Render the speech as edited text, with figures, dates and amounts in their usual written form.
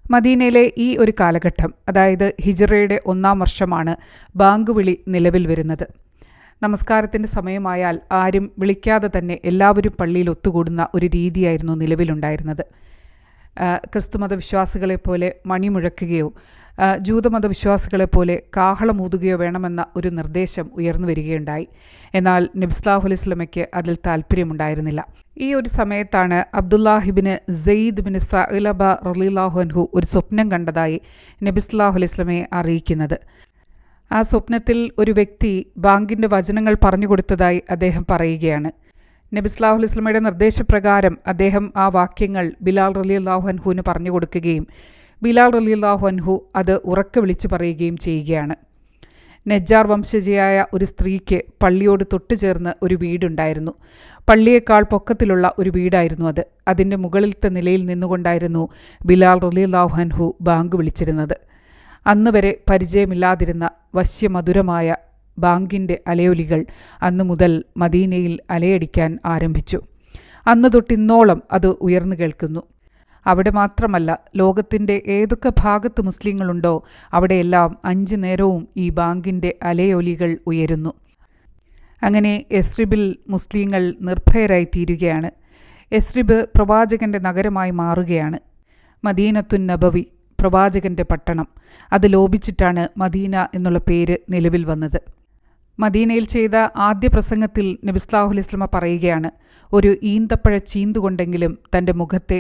മദീനയിലെ ഈ ഒരു കാലഘട്ടം, അതായത് ഹിജ്റയുടെ 1-ാം വർഷമാണ് ബാങ്ക് വിളി നിലവിൽ വരുന്നത്. നമസ്കാരത്തിൻ്റെ സമയമായാൽ ആരും വിളിക്കാതെ തന്നെ എല്ലാവരും പള്ളിയിൽ ഒത്തുകൂടുന്ന ഒരു രീതിയായിരുന്നു നിലവിലുണ്ടായിരുന്നത്. ക്രിസ്തുമത വിശ്വാസികളെപ്പോലെ മണിമുഴക്കുകയോ ജൂതമതവിശ്വാസികളെപ്പോലെ കാഹളമൂതുകയോ വേണമെന്ന ഒരു നിർദ്ദേശം ഉയർന്നു വരികയുണ്ടായി. എന്നാൽ നബി സല്ലല്ലാഹു അലൈഹി വസല്ലമയ്ക്ക് അതിൽ താല്പര്യമുണ്ടായിരുന്നില്ല. ഈ ഒരു സമയത്താണ് അബ്ദുല്ലാഹിബിന് സെയ്ദ് ബിൻ സഅലബ റളിയല്ലാഹു അൻഹു ഒരു സ്വപ്നം കണ്ടതായി നബി സല്ലല്ലാഹു അലൈഹി വസല്ലമയെ അറിയിക്കുന്നത്. ആ സ്വപ്നത്തിൽ ഒരു വ്യക്തി ബാങ്കിൻ്റെ വചനങ്ങൾ പറഞ്ഞു കൊടുത്തതായി അദ്ദേഹം പറയുകയാണ്. നബി സല്ലല്ലാഹു അലൈഹി വസല്ലമയുടെ നിർദ്ദേശപ്രകാരം അദ്ദേഹം ആ വാക്യങ്ങൾ ബിലാൽ റളിയല്ലാഹു അൻഹുവിന് പറഞ്ഞു കൊടുക്കുകയും ബിലാൽ റളിയല്ലാഹു അൻഹു അത് ഉറക്കെ വിളിച്ചു പറയുകയും ചെയ്യുകയാണ്. നജ്ജാർ വംശജയായ ഒരു സ്ത്രീക്ക് പള്ളിയോട് തൊട്ടുചേർന്ന് ഒരു വീടുണ്ടായിരുന്നു. പള്ളിയേക്കാൾ പൊക്കത്തിലുള്ള ഒരു വീടായിരുന്നു അത്. അതിൻ്റെ മുകളിലത്തെ നിലയിൽ നിന്നുകൊണ്ടായിരുന്നു ബിലാൽ റളിയല്ലാഹു അൻഹു ബാങ്ക് വിളിച്ചിരുന്നത്. അന്ന് വരെ പരിചയമില്ലാതിരുന്ന വശ്യമധുരമായ ബാങ്കിൻ്റെ അലയൊലികൾ അന്നു മുതൽ മദീനയിൽ അലയടിക്കാൻ ആരംഭിച്ചു. അന്ന് തൊട്ടിന്നോളം അത് ഉയർന്നു കേൾക്കുന്നു. അവിടെ മാത്രമല്ല, ലോകത്തിൻ്റെ ഏതൊക്കെ ഭാഗത്ത് മുസ്ലിങ്ങളുണ്ടോ അവിടെയെല്ലാം 5 നേരവും ഈ ബാങ്കിൻ്റെ അലയൊലികൾ ഉയരുന്നു. അങ്ങനെ യസ്രിബിൽ മുസ്ലിങ്ങൾ നിർഭയരായി തീരുകയാണ്. യസ്രിബ് പ്രവാചകൻ്റെ നഗരമായി മാറുകയാണ്. മദീനത്തുൻ നബവി, പ്രവാചകൻ്റെ പട്ടണം, അത് ലോപിച്ചിട്ടാണ് മദീന എന്നുള്ള പേര് നിലവിൽ വന്നത്. മദീനയിൽ ചെയ്ത ആദ്യ പ്രസംഗത്തിൽ നബി സല്ലല്ലാഹു അലൈഹി വസല്ലമ പറയുകയാണ്, ഒരു ഈന്തപ്പഴ ചീന്തുകൊണ്ടെങ്കിലും തൻ്റെ മുഖത്തെ